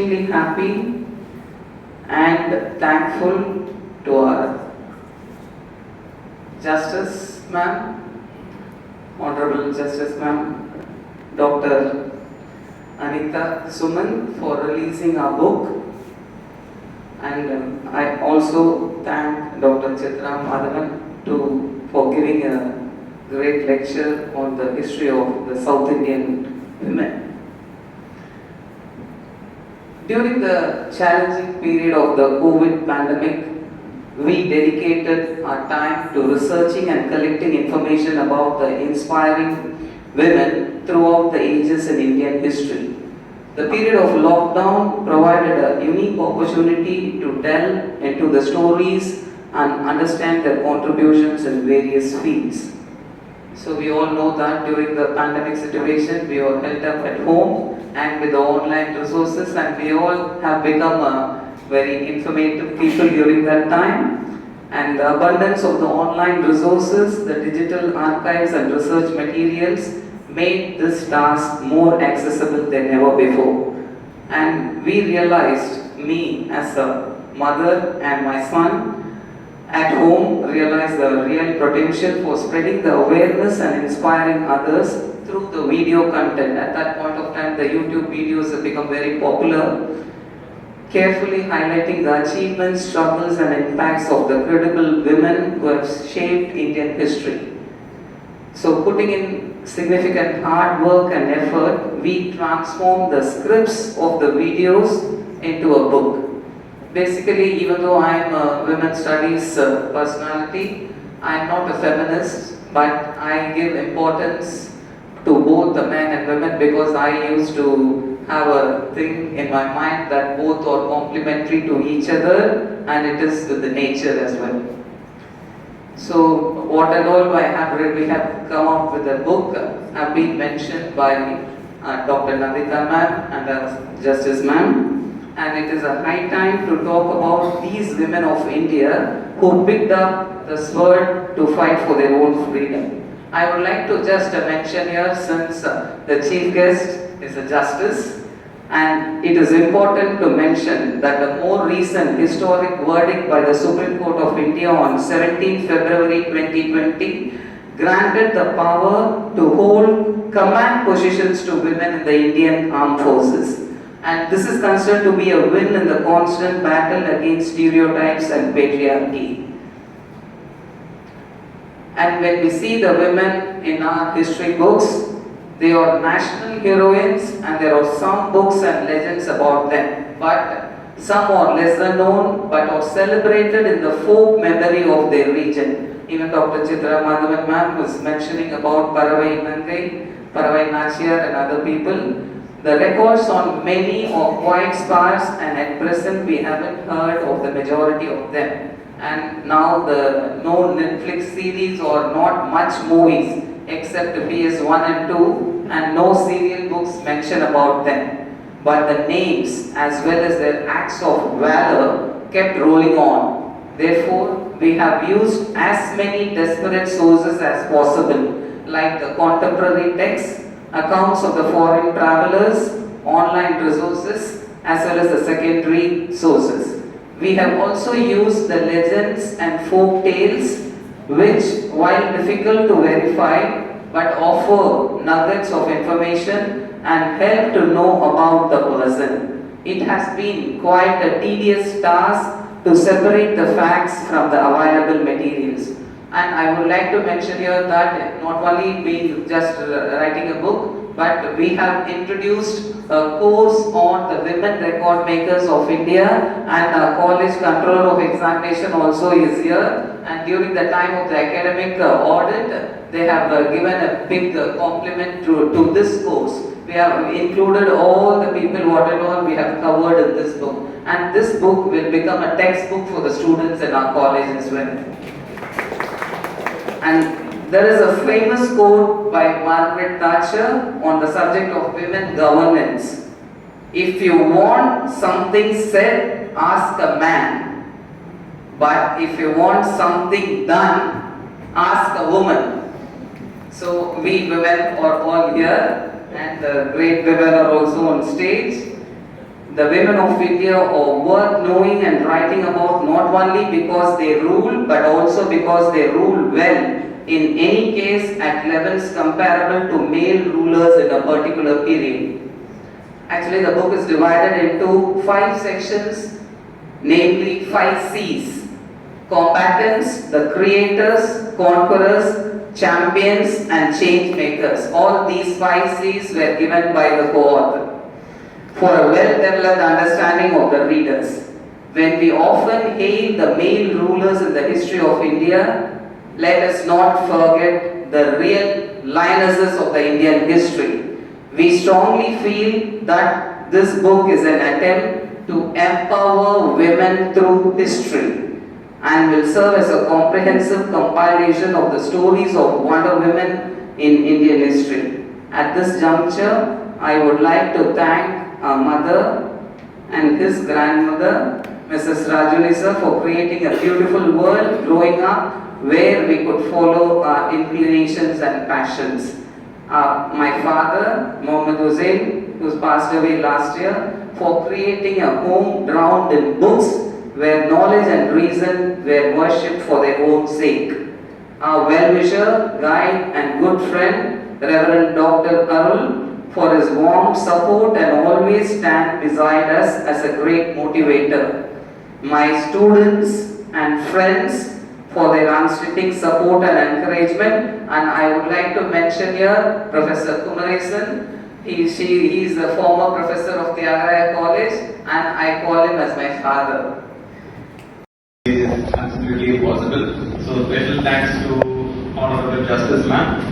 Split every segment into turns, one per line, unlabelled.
extremely happy and thankful to our Justice Ma'am, Honorable Justice Ma'am, Dr. Anita Suman for releasing our book, and I also thank Dr. Chitra Madhavan for giving a great lecture on the history of the South Indian women. During the challenging period of the COVID pandemic, we dedicated our time to researching and collecting information about the inspiring women throughout the ages in Indian history. The period of lockdown provided a unique opportunity to delve into the stories and understand their contributions in various fields. So we all know that during the pandemic situation, we were held up at home and with the online resources, and we all have become a very informative people during that time. And the abundance of the online resources, the digital archives and research materials made this task more accessible than ever before. And we realized, me as a mother and my son at home realized the real potential for spreading the awareness and inspiring others through the video content. At that point of time, the YouTube videos have become very popular, carefully highlighting the achievements, struggles and impacts of the credible women who have shaped Indian history. So putting in significant hard work and effort, we transformed the scripts of the videos into a book. Basically, even though I am a women's studies personality, I am not a feminist, but I give importance to both the men and women because I used to have a thing in my mind that both are complementary to each other, and it is with the nature as well. So what and all I have read, we have come up with a book, have been mentioned by Dr. Nandita ma'am and Justice ma'am. And it is a high time to talk about these women of India who picked up the sword to fight for their own freedom. I would like to just mention here, since the chief guest is a justice, and it is important to mention that the more recent historic verdict by the Supreme Court of India on 17 February 2020 granted the power to hold command positions to women in the Indian Armed Forces. And this is considered to be a win in the constant battle against stereotypes and patriarchy. And when we see the women in our history books, they are national heroines, and there are some books and legends about them. But some are lesser known, but are celebrated in the folk memory of their region. Even Dr. Chitra Madhavan ma'am was mentioning about Paravai Nangai, Paravai Nachiyar and other people. The records on many are quite sparse, and at present we haven't heard of the majority of them. And now the no Netflix series or not much movies except PS1 and 2, and no serial books mention about them. But the names as well as their acts of valor kept rolling on. Therefore, we have used as many desperate sources as possible, like the contemporary texts, accounts of the foreign travelers, online resources, as well as the secondary sources. We have also used the legends and folk tales, which, while difficult to verify, but offer nuggets of information and help to know about the person. It has been quite a tedious task to separate the facts from the available materials. And I would like to mention here that not only being just writing a book, but we have introduced a course on the women record makers of India, and our college controller of examination also is here. And during the time of the academic audit, they have given a big compliment to this course. We have included all the people what and all we have covered in this book. And this book will become a textbook for the students in our college as well. And there is a famous quote by Margaret Thatcher on the subject of women governance. If you want something said, ask a man. But if you want something done, ask a woman. So we women are all here, and the great women are also on stage. the women of India are worth knowing and writing about, not only because they rule but also because they rule well, in any case at levels comparable to male rulers in a particular period. Actually, the book is divided into 5 sections, namely 5 C's: combatants, the creators, conquerors, champions and change makers. All these 5 C's were given by the co-author for a well-developed understanding of the readers. When we often hail the male rulers in the history of India, let us not forget the real lionesses of the Indian history. We strongly feel that this book is an attempt to empower women through history and will serve as a comprehensive compilation of the stories of wonder women in Indian history. At this juncture, I would like to thank our mother and his grandmother, Mrs. Rajunisa, for creating a beautiful world growing up where we could follow our inclinations and passions. My father, Mohammed Hussain, who passed away last year, for creating a home drowned in books where knowledge and reason were worshipped for their own sake. Our well-wisher, guide and good friend, Reverend Dr. Arul, for his warm support and always stand beside us as a great motivator. My students and friends for their unstinting support and encouragement, and I would like to mention here Professor Kumaresan. He is a former professor of the Agaraya College and I call him as my father.
It is absolutely possible. So special thanks to Honorable Justice Ma'am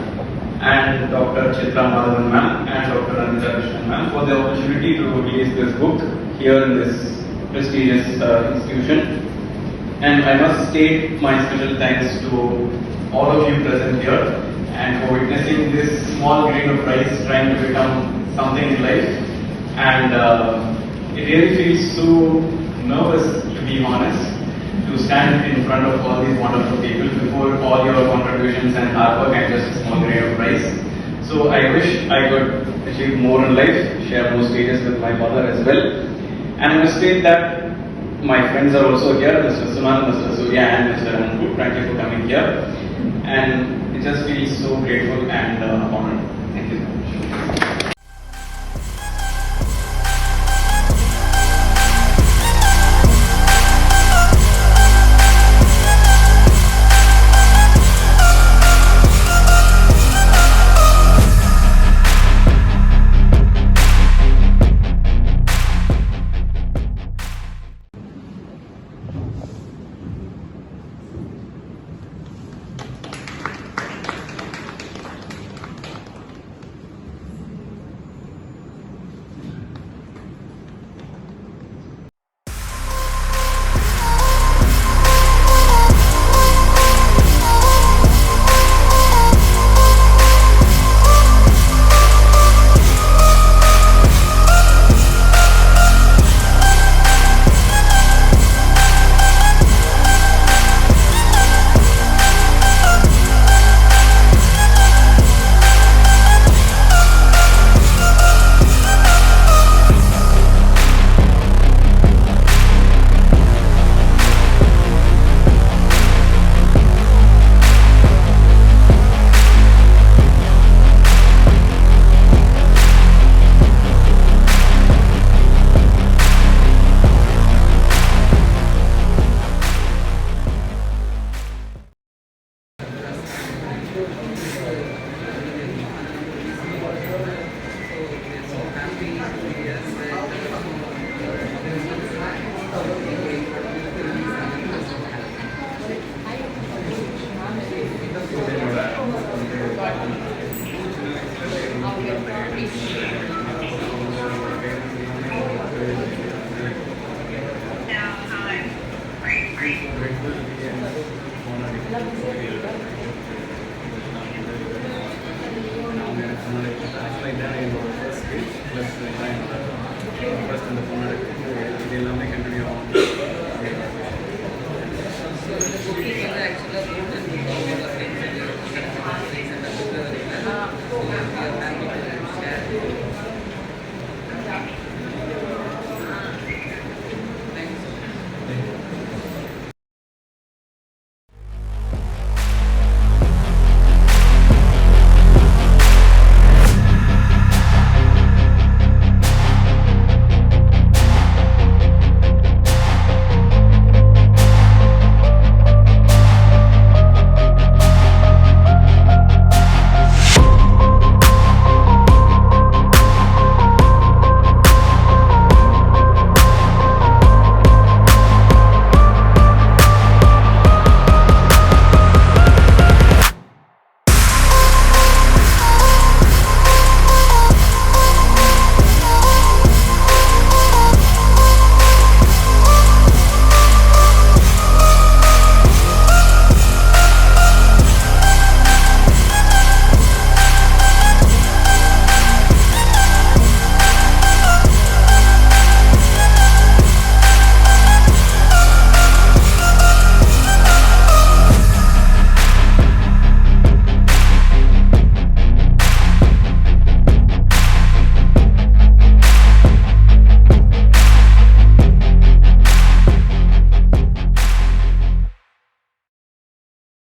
and Dr. Chitra Madhavan Ma'am and Dr. Raziya Parvin Ma'am for the opportunity to release this book here in this prestigious institution. And I must state my special thanks to all of you present here and for witnessing this small grain of rice trying to become something in life. And it really feels so nervous, to be honest, to stand in front of all these wonderful people before all your contributions and hard work and just a small grain of rice. So I wish I could achieve more in life, share more stages with my mother as well. And I must state that my friends are also here, Mr. Suman, Mr. Surya and Mr. Anku. Thank you for coming here. And it just feels so grateful and honored. Thank you so much.
First in the